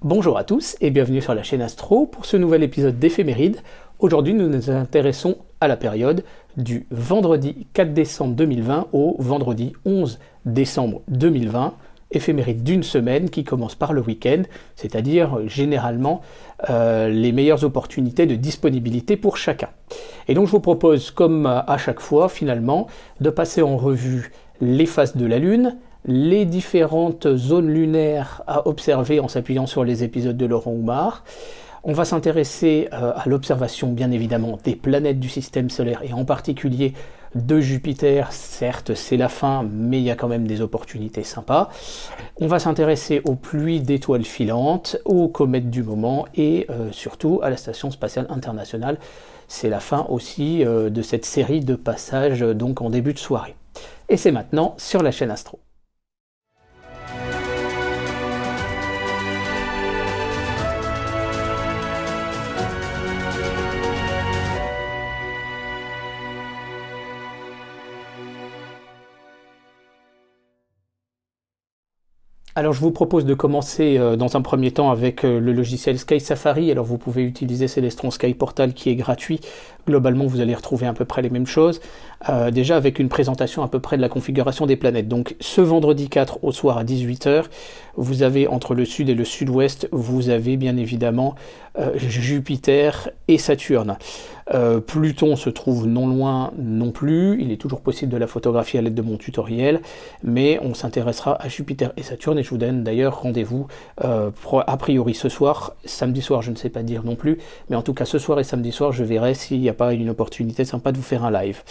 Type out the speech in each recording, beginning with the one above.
Bonjour à tous et bienvenue sur la chaîne Astro pour ce nouvel épisode d'Éphéméride. Aujourd'hui, nous nous intéressons à la période du vendredi 4 décembre 2020 au vendredi 11 décembre 2020, éphéméride d'une semaine qui commence par le week-end, c'est-à-dire généralement les meilleures opportunités de disponibilité pour chacun. Et donc je vous propose, comme à chaque fois finalement, de passer en revue les phases de la Lune, les différentes zones lunaires à observer en s'appuyant sur les épisodes de Laurent Oumar. On va s'intéresser à l'observation bien évidemment des planètes du système solaire et en particulier de Jupiter. Certes c'est la fin mais il y a quand même des opportunités sympas. On va s'intéresser aux pluies d'étoiles filantes, aux comètes du moment et surtout à la Station spatiale internationale. C'est la fin aussi de cette série de passages donc en début de soirée. Et c'est maintenant sur la chaîne Astro. Alors je vous propose de commencer dans un premier temps avec le logiciel Sky Safari. Alors vous pouvez utiliser Célestron Sky Portal qui est gratuit. Globalement vous allez retrouver à peu près les mêmes choses. Déjà avec une présentation à peu près de la configuration des planètes. Donc ce vendredi 4 au soir à 18h, vous avez entre le sud et le sud-ouest, vous avez bien évidemment Jupiter et Saturne. Pluton se trouve non loin non plus, il est toujours possible de la photographier à l'aide de mon tutoriel, mais on s'intéressera à Jupiter et Saturne et je vous donne d'ailleurs rendez-vous a priori ce soir, samedi soir je ne sais pas dire non plus, mais en tout cas ce soir et samedi soir je verrai s'il n'y a pas une opportunité sympa de vous faire un live.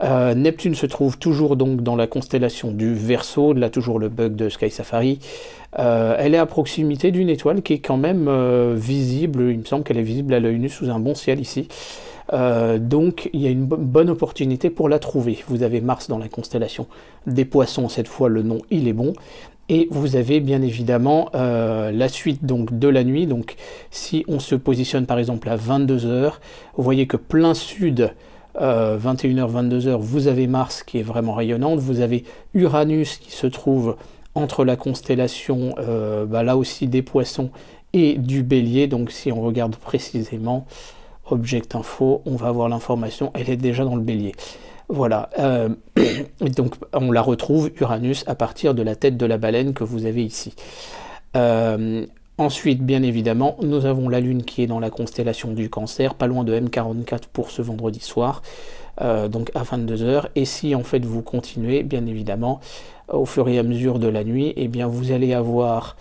Neptune se trouve toujours donc dans la constellation du Verseau, là toujours le bug de Sky Safari. Elle est à proximité d'une étoile qui est quand même visible, il me semble qu'elle est visible à l'œil nu sous un bon ciel ici. Donc il y a une bonne opportunité pour la trouver. Vous avez Mars dans la constellation des Poissons, cette fois le nom il est bon. Et vous avez bien évidemment la suite donc de la nuit. Donc si on se positionne par exemple à 22h, vous voyez que plein sud, 21h, 22h, vous avez Mars qui est vraiment rayonnante. Vous avez Uranus qui se trouve entre la constellation là aussi des Poissons et du Bélier. Donc si on regarde précisément Object Info, on va avoir l'information, elle est déjà dans le Bélier. Voilà, donc on la retrouve, Uranus, à partir de la tête de la baleine que vous avez ici. Ensuite, bien évidemment, nous avons la Lune qui est dans la constellation du Cancer, pas loin de M44 pour ce vendredi soir, donc à 22h. Et si en fait vous continuez, bien évidemment, au fur et à mesure de la nuit, eh bien vous allez avoir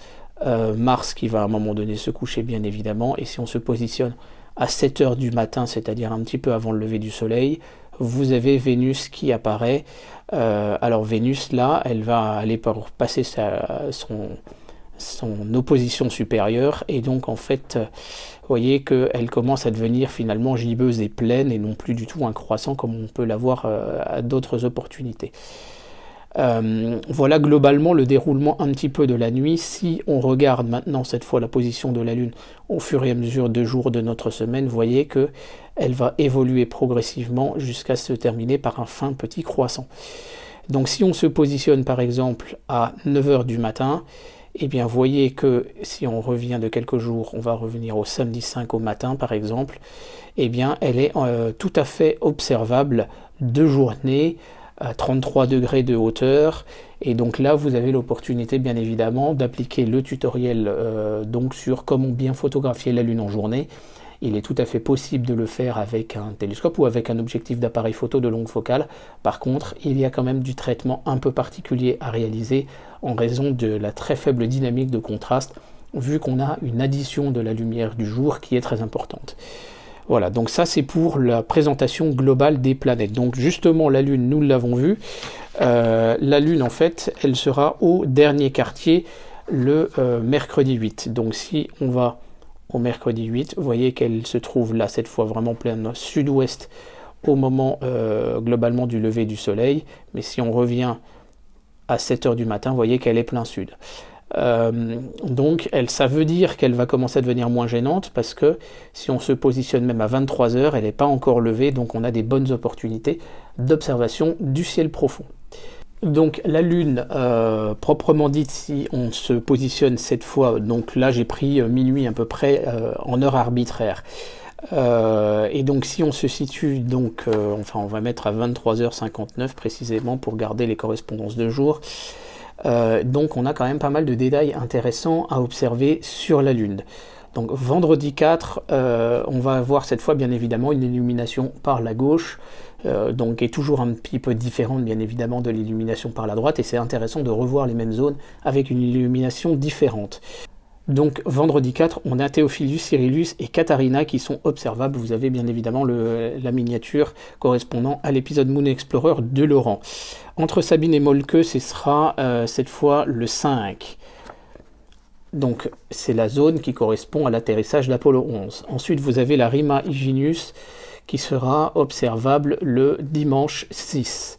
Mars qui va à un moment donné se coucher, bien évidemment. Et si on se positionne à 7h du matin, c'est-à-dire un petit peu avant le lever du soleil, vous avez Vénus qui apparaît. Alors Vénus, là, elle va aller pour passer son opposition supérieure, et donc en fait, vous voyez qu'elle commence à devenir finalement gibbeuse et pleine, et non plus du tout un croissant comme on peut l'avoir à d'autres opportunités. Voilà globalement le déroulement un petit peu de la nuit. Si on regarde maintenant cette fois la position de la Lune au fur et à mesure de jours de notre semaine, vous voyez que elle va évoluer progressivement jusqu'à se terminer par un fin petit croissant. Donc si on se positionne par exemple à 9h du matin, eh bien vous voyez que si on revient de quelques jours, on va revenir au samedi 5 au matin par exemple, eh bien elle est tout à fait observable de journée, à 33 degrés de hauteur, et donc là vous avez l'opportunité bien évidemment d'appliquer le tutoriel donc sur comment bien photographier la Lune en journée. Il est tout à fait possible de le faire avec un télescope ou avec un objectif d'appareil photo de longue focale. Par contre, il y a quand même du traitement un peu particulier à réaliser en raison de la très faible dynamique de contraste, vu qu'on a une addition de la lumière du jour qui est très importante. Voilà, donc ça c'est pour la présentation globale des planètes. Donc justement la Lune, nous l'avons vu, la Lune en fait, elle sera au dernier quartier le mercredi 8. Donc si on va au mercredi 8, vous voyez qu'elle se trouve là cette fois vraiment pleine sud-ouest au moment globalement du lever du soleil. Mais si on revient à 7h du matin, vous voyez qu'elle est plein sud. Donc ça veut dire qu'elle va commencer à devenir moins gênante, parce que si on se positionne même à 23h, elle n'est pas encore levée, donc on a des bonnes opportunités d'observation du ciel profond. Donc la Lune, proprement dite, si on se positionne cette fois, donc là j'ai pris minuit à peu près en heure arbitraire. Et donc si on se situe, donc, enfin on va mettre à 23h59 précisément pour garder les correspondances de jour. Donc on a quand même pas mal de détails intéressants à observer sur la Lune. Donc vendredi 4, on va avoir cette fois bien évidemment une illumination par la gauche, donc qui est toujours un petit peu différente bien évidemment de l'illumination par la droite, et c'est intéressant de revoir les mêmes zones avec une illumination différente. Donc vendredi 4, on a Theophilus, Cyrillus et Katharina qui sont observables. Vous avez bien évidemment la miniature correspondant à l'épisode Moon Explorer de Laurent. Entre Sabine et Moltke, ce sera cette fois le 5. Donc c'est la zone qui correspond à l'atterrissage d'Apollo 11. Ensuite vous avez la Rima Iginius qui sera observable le dimanche 6.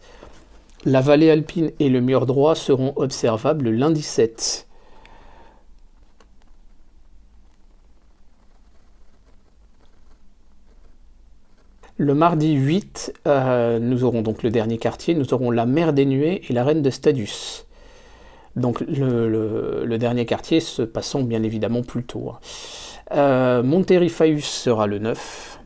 La vallée alpine et le mur droit seront observables le lundi 7. Le mardi 8, nous aurons donc le dernier quartier, nous aurons la mer des nuées et la reine de Stadius. Donc le dernier quartier se passant bien évidemment plus tôt. Monterifaius sera le 9.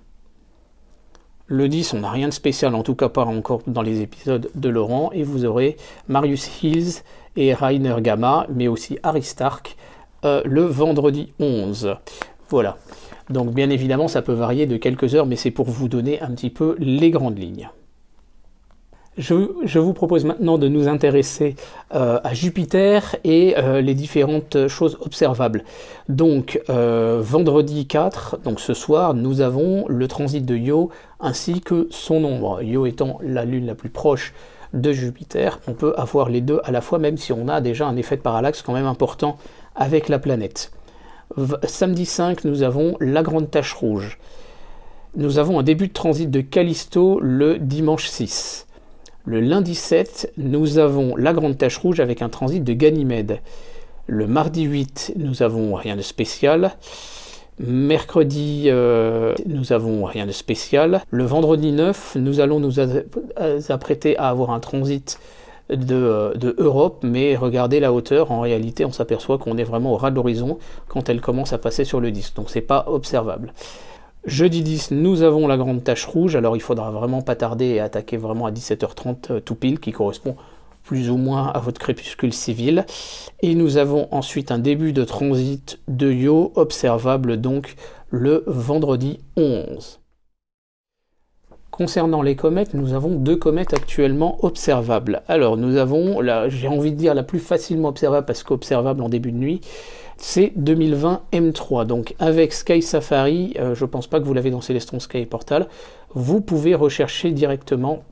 Le 10, on n'a rien de spécial, en tout cas pas encore dans les épisodes de Laurent, et vous aurez Marius Hills et Rainer Gamma, mais aussi Aristarque, le vendredi 11. Voilà. Donc bien évidemment ça peut varier de quelques heures, mais c'est pour vous donner un petit peu les grandes lignes. Je vous propose maintenant de nous intéresser à Jupiter et les différentes choses observables. Donc vendredi 4, donc ce soir, nous avons le transit de Io ainsi que son ombre. Io étant la lune la plus proche de Jupiter, on peut avoir les deux à la fois, même si on a déjà un effet de parallaxe quand même important avec la planète. Samedi 5, nous avons la grande tache rouge. Nous avons un début de transit de Callisto le dimanche 6. Le lundi 7, nous avons la grande tache rouge avec un transit de Ganymède. Le mardi 8, nous avons rien de spécial. Mercredi, nous avons rien de spécial. Le vendredi 9, nous allons nous apprêter à avoir un transit de Europe, mais regardez la hauteur, en réalité on s'aperçoit qu'on est vraiment au ras de l'horizon quand elle commence à passer sur le disque, donc c'est pas observable. Jeudi 10, nous avons la grande tache rouge, alors il faudra vraiment pas tarder et attaquer vraiment à 17h30 tout pile, qui correspond plus ou moins à votre crépuscule civil. Et nous avons ensuite un début de transit de Io, observable donc le vendredi 11. Concernant les comètes, nous avons deux comètes actuellement observables. Alors nous avons, j'ai envie de dire la plus facilement observable, parce qu'observable en début de nuit, c'est 2020 M3. Donc avec Sky Safari, je ne pense pas que vous l'avez dans Celestron Sky Portal, vous pouvez rechercher directement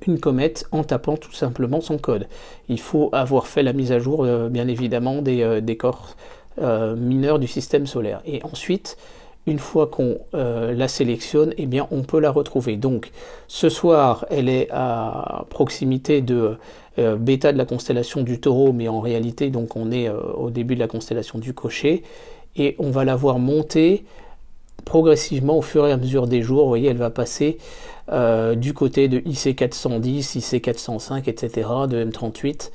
une comète en tapant tout simplement son code. Il faut avoir fait la mise à jour, bien évidemment, des corps mineurs du système solaire. Et ensuite, une fois qu'on la sélectionne, eh bien, on peut la retrouver. Donc, ce soir, elle est à proximité de Bêta de la constellation du Taureau, mais en réalité, donc, on est au début de la constellation du Cocher, et on va la voir monter progressivement au fur et à mesure des jours. Vous voyez, elle va passer du côté de IC410, IC405, etc., de M38,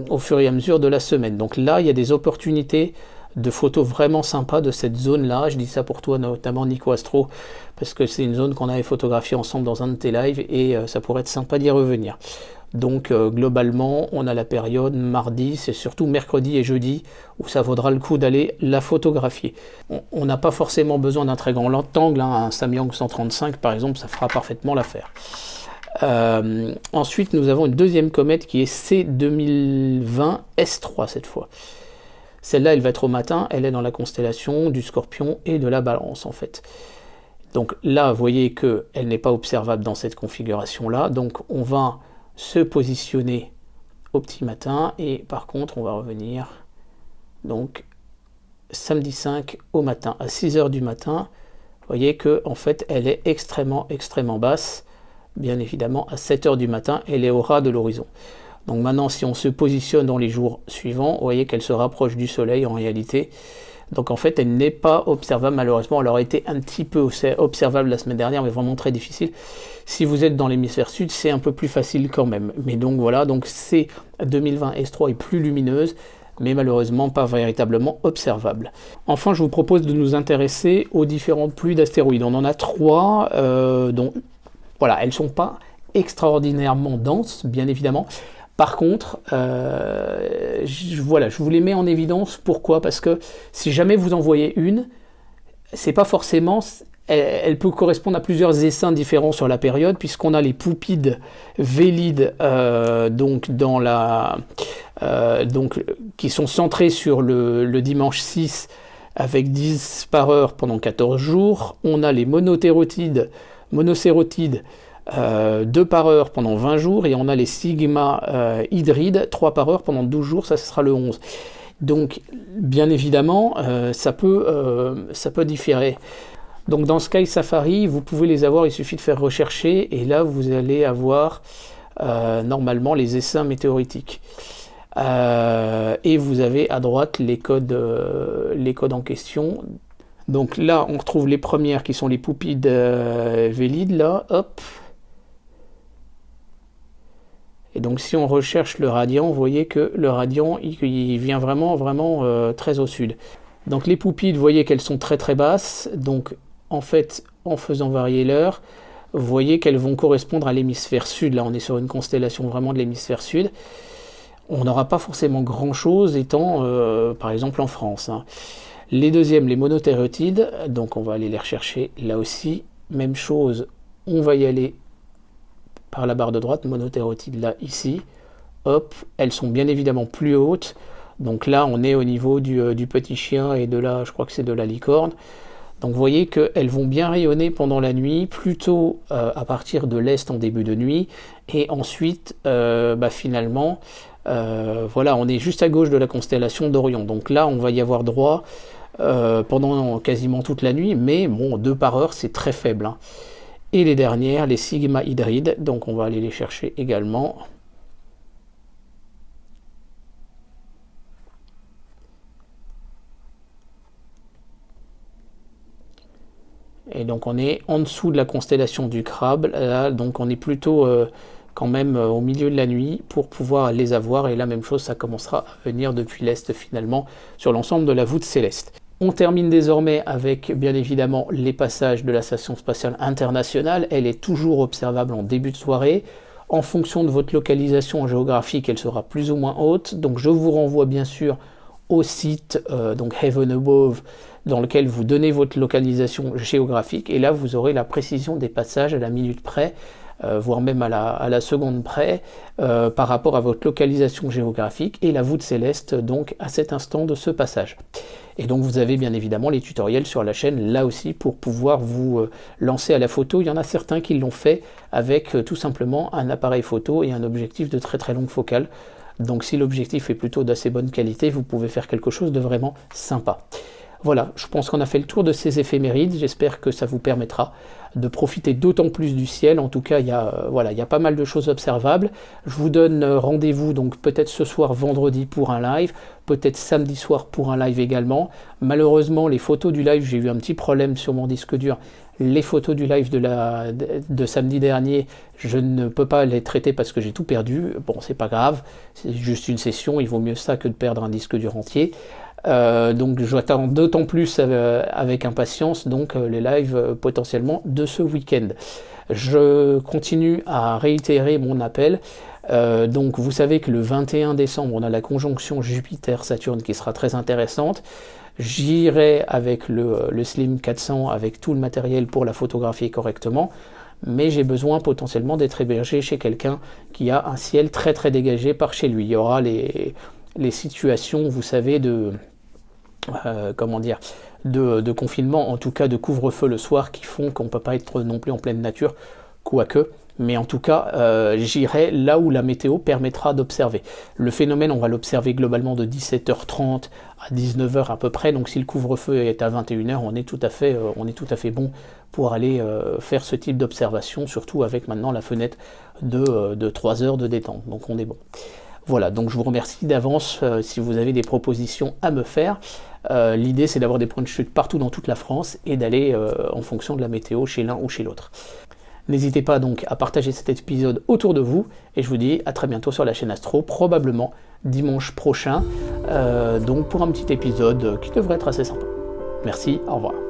au fur et à mesure de la semaine. Donc là, il y a des opportunités de photos vraiment sympas de cette zone-là. Je dis ça pour toi, notamment Nico Astro, parce que c'est une zone qu'on avait photographiée ensemble dans un de tes lives, et ça pourrait être sympa d'y revenir. Donc globalement, on a la période mardi, c'est surtout mercredi et jeudi où ça vaudra le coup d'aller la photographier. On n'a pas forcément besoin d'un très grand angle, hein, un Samyang 135 par exemple, ça fera parfaitement l'affaire. Ensuite, nous avons une deuxième comète qui est C2020 S3 cette fois. Celle-là, elle va être au matin, elle est dans la constellation du Scorpion et de la Balance en fait. Donc là, vous voyez qu'elle n'est pas observable dans cette configuration-là, donc on va se positionner au petit matin, et par contre on va revenir donc samedi 5 au matin à 6h du matin. Vous voyez que en fait elle est extrêmement basse. Bien évidemment à 7h du matin elle est au ras de l'horizon. Donc maintenant si on se positionne dans les jours suivants, vous voyez qu'elle se rapproche du soleil en réalité. Donc en fait, elle n'est pas observable malheureusement. Elle aurait été un petit peu observable la semaine dernière, mais vraiment très difficile. Si vous êtes dans l'hémisphère sud, c'est un peu plus facile quand même. Mais donc voilà, donc c'est 2020 S3 est plus lumineuse, mais malheureusement pas véritablement observable. Enfin, je vous propose de nous intéresser aux différentes pluies d'astéroïdes. On en a 3, dont voilà, elles ne sont pas extraordinairement denses, bien évidemment. Par contre, voilà, je vous les mets en évidence. Pourquoi? Parce que si jamais vous en voyez une, c'est pas forcément... Elle peut correspondre à plusieurs essaims différents sur la période, puisqu'on a les Poupides Vélides donc qui sont centrés sur le dimanche 6 avec 10 par heure pendant 14 jours. On a les monocérotides 2 par heure pendant 20 jours, et on a les Sigma hydrides 3 par heure pendant 12 jours, ça ce sera le 11. Donc bien évidemment, ça peut différer. Donc dans Sky Safari, vous pouvez les avoir, il suffit de faire rechercher, et là vous allez avoir normalement les essaims météoritiques. Et vous avez à droite les codes en question. Donc là, on retrouve les premières qui sont les Poupides Vélides, là, hop. Et donc si on recherche le radian, vous voyez que le radian, il vient vraiment très au sud. Donc les Poupides, vous voyez qu'elles sont très très basses, donc en fait, en faisant varier l'heure, vous voyez qu'elles vont correspondre à l'hémisphère sud. Là, on est sur une constellation vraiment de l'hémisphère sud. On n'aura pas forcément grand-chose étant, par exemple, en France. Les deuxièmes, les monothérotides, donc on va aller les rechercher là aussi. Même chose, on va y aller par la barre de droite, monothérotides là, ici. Hop, elles sont bien évidemment plus hautes. Donc là, on est au niveau du petit chien et de la, je crois que c'est de la licorne. Donc vous voyez qu'elles vont bien rayonner pendant la nuit, plutôt à partir de l'est en début de nuit, et ensuite finalement, voilà, on est juste à gauche de la constellation d'Orion. Donc là, on va y avoir droit pendant quasiment toute la nuit, mais bon, 2 par heure, c'est très faible. Hein. Et les dernières, les Sigma hydrides, donc on va aller les chercher également. Et donc on est en dessous de la constellation du Crabe, là, donc on est plutôt quand même au milieu de la nuit pour pouvoir les avoir, et la même chose, ça commencera à venir depuis l'Est finalement sur l'ensemble de la voûte céleste. On termine désormais avec bien évidemment les passages de la Station Spatiale Internationale. Elle est toujours observable en début de soirée. En fonction de votre localisation géographique, elle sera plus ou moins haute, donc je vous renvoie bien sûr au site donc Heaven Above, dans lequel vous donnez votre localisation géographique, et là vous aurez la précision des passages à la minute près, voire même à la seconde près, par rapport à votre localisation géographique et la voûte céleste donc à cet instant de ce passage. Et donc vous avez bien évidemment les tutoriels sur la chaîne là aussi pour pouvoir vous lancer à la photo. Il y en a certains qui l'ont fait avec tout simplement un appareil photo et un objectif de très très longue focale. Donc si l'objectif est plutôt d'assez bonne qualité, vous pouvez faire quelque chose de vraiment sympa. Voilà, je pense qu'on a fait le tour de ces éphémérides, j'espère que ça vous permettra de profiter d'autant plus du ciel. En tout cas, il y a pas mal de choses observables. Je vous donne rendez-vous donc peut-être ce soir vendredi pour un live, peut-être samedi soir pour un live également. Malheureusement, les photos du live, j'ai eu un petit problème sur mon disque dur. Les photos du live de samedi dernier, je ne peux pas les traiter parce que j'ai tout perdu. Bon, c'est pas grave, c'est juste une session, il vaut mieux ça que de perdre un disque dur entier. Donc j'attends d'autant plus avec impatience donc les lives potentiellement de ce week-end. Je continue à réitérer mon appel. Donc vous savez que le 21 décembre, on a la conjonction Jupiter-Saturne qui sera très intéressante. J'irai avec le Slim 400 avec tout le matériel pour la photographier correctement, mais j'ai besoin potentiellement d'être hébergé chez quelqu'un qui a un ciel très très dégagé par chez lui. Il y aura les situations, vous savez, de confinement, en tout cas de couvre-feu le soir, qui font qu'on ne peut pas être non plus en pleine nature, quoique. Mais en tout cas, j'irai là où la météo permettra d'observer. Le phénomène, on va l'observer globalement de 17h30 à 19h à peu près. Donc si le couvre-feu est à 21h, on est tout à fait bon pour aller faire ce type d'observation, surtout avec maintenant la fenêtre de 3 heures de détente. Donc on est bon. Voilà, donc je vous remercie d'avance si vous avez des propositions à me faire. L'idée, c'est d'avoir des points de chute partout dans toute la France et d'aller en fonction de la météo chez l'un ou chez l'autre. N'hésitez pas donc à partager cet épisode autour de vous, et je vous dis à très bientôt sur la chaîne Astro, probablement dimanche prochain, donc pour un petit épisode qui devrait être assez sympa. Merci, au revoir.